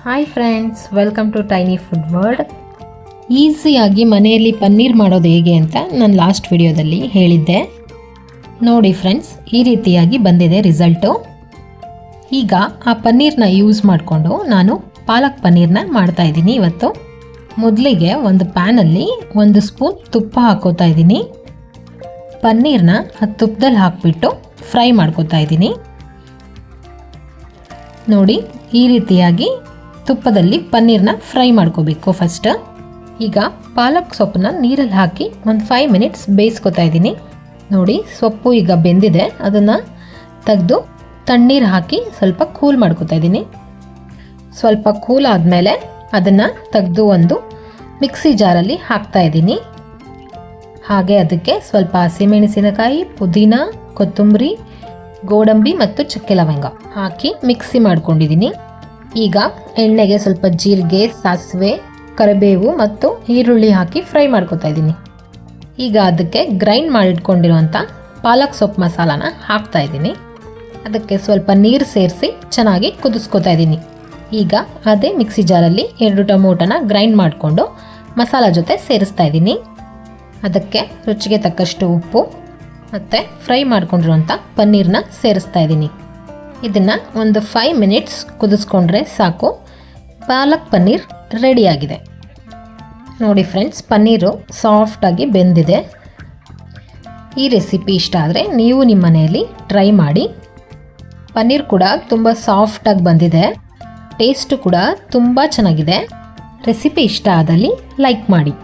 Hi friends, welcome to Tiny Food World. ಈಸಿಯಾಗಿ ಮನೆಯಲ್ಲಿ ಪನ್ನೀರ್ ಮಾಡೋದು ಹೇಗೆ ಅಂತ ನಾನು ಲಾಸ್ಟ್ ವಿಡಿಯೋದಲ್ಲಿ ಹೇಳಿದ್ದೆ. ನೋಡಿ ಫ್ರೆಂಡ್ಸ್, ಈ ರೀತಿಯಾಗಿ ಬಂದಿದೆ ರಿಸಲ್ಟು. ಈಗ ಆ ಪನ್ನೀರ್ನ ಯೂಸ್ ಮಾಡಿಕೊಂಡು ನಾನು ಪಾಲಕ್ ಪನ್ನೀರ್ನ ಮಾಡ್ತಾಯಿದ್ದೀನಿ ಇವತ್ತು. ಮೊದಲಿಗೆ ಒಂದು ಪ್ಯಾನಲ್ಲಿ 1 ಸ್ಪೂನ್ ತುಪ್ಪ ಹಾಕೋತಾ ಇದ್ದೀನಿ. ಪನ್ನೀರ್ನ ಆ ತುಪ್ಪದಲ್ಲಿ ಹಾಕಿಬಿಟ್ಟು ಫ್ರೈ ಮಾಡ್ಕೋತಾ ಇದ್ದೀನಿ. ನೋಡಿ, ಈ ರೀತಿಯಾಗಿ ತುಪ್ಪದಲ್ಲಿ ಪನ್ನೀರ್ನ ಫ್ರೈ ಮಾಡ್ಕೋಬೇಕು ಫಸ್ಟ್. ಈಗ ಪಾಲಕ್ ಸೊಪ್ಪನ್ನ ನೀರಲ್ಲಿ ಹಾಕಿ ಒಂದು 5 ಮಿನಿಟ್ಸ್ ಬೇಯಿಸ್ಕೊತಾ ಇದ್ದೀನಿ. ನೋಡಿ, ಸೊಪ್ಪು ಈಗ ಬೆಂದಿದೆ. ಅದನ್ನು ತೆಗೆದು ತಣ್ಣೀರು ಹಾಕಿ ಸ್ವಲ್ಪ ಕೂಲ್ ಮಾಡ್ಕೋತಾ ಇದ್ದೀನಿ. ಸ್ವಲ್ಪ ಕೂಲ್ ಆದಮೇಲೆ ಅದನ್ನು ತೆಗೆದು ಒಂದು ಮಿಕ್ಸಿ ಜಾರಲ್ಲಿ ಹಾಕ್ತಾ ಇದ್ದೀನಿ. ಹಾಗೆ ಅದಕ್ಕೆ ಸ್ವಲ್ಪ ಹಸಿಮೆಣಸಿನಕಾಯಿ, ಪುದೀನ, ಕೊತ್ತಂಬರಿ, ಗೋಡಂಬಿ ಮತ್ತು ಚಕ್ಕೆ ಲವಂಗ ಹಾಕಿ ಮಿಕ್ಸಿ ಮಾಡ್ಕೊಂಡಿದ್ದೀನಿ. ಈಗ ಎಣ್ಣೆಗೆ ಸ್ವಲ್ಪ ಜೀರಿಗೆ, ಸಾಸಿವೆ, ಕರಿಬೇವು ಮತ್ತು ಈರುಳ್ಳಿ ಹಾಕಿ ಫ್ರೈ ಮಾಡ್ಕೊತಾ ಇದ್ದೀನಿ. ಈಗ ಅದಕ್ಕೆ ಗ್ರೈಂಡ್ ಮಾಡಿಟ್ಕೊಂಡಿರುವಂಥ ಪಾಲಕ್ ಸೊಪ್ಪು ಮಸಾಲಾನ ಹಾಕ್ತಾ ಇದ್ದೀನಿ. ಅದಕ್ಕೆ ಸ್ವಲ್ಪ ನೀರು ಸೇರಿಸಿ ಚೆನ್ನಾಗಿ ಕುದಿಸ್ಕೊತಾ ಇದ್ದೀನಿ. ಈಗ ಅದೇ ಮಿಕ್ಸಿ ಜಾರಲ್ಲಿ 2 ಟೊಮೊಟೊನ ಗ್ರೈಂಡ್ ಮಾಡಿಕೊಂಡು ಮಸಾಲ ಜೊತೆ ಸೇರಿಸ್ತಾ ಇದ್ದೀನಿ. ಅದಕ್ಕೆ ರುಚಿಗೆ ತಕ್ಕಷ್ಟು ಉಪ್ಪು ಮತ್ತು ಫ್ರೈ ಮಾಡ್ಕೊಂಡಿರುವಂಥ ಪನ್ನೀರನ್ನ ಸೇರಿಸ್ತಾ ಇದ್ದೀನಿ. ಇದನ್ನು ಒಂದು 5 ಮಿನಿಟ್ಸ್ ಕುದಿಸ್ಕೊಂಡ್ರೆ ಸಾಕು. ಪಾಲಕ್ ಪನ್ನೀರ್ ರೆಡಿಯಾಗಿದೆ. ನೋಡಿ ಫ್ರೆಂಡ್ಸ್, ಪನ್ನೀರು ಸಾಫ್ಟಾಗಿ ಬೆಂದಿದೆ. ಈ ರೆಸಿಪಿ ಇಷ್ಟ ಆದರೆ ನೀವು ನಿಮ್ಮ ಮನೆಯಲ್ಲಿ ಟ್ರೈ ಮಾಡಿ. ಪನ್ನೀರ್ ಕೂಡ ತುಂಬ ಸಾಫ್ಟಾಗಿ ಬಂದಿದೆ. ಟೇಸ್ಟು ಕೂಡ ತುಂಬ ಚೆನ್ನಾಗಿದೆ. ರೆಸಿಪಿ ಇಷ್ಟ ಆದಲ್ಲಿ ಲೈಕ್ ಮಾಡಿ.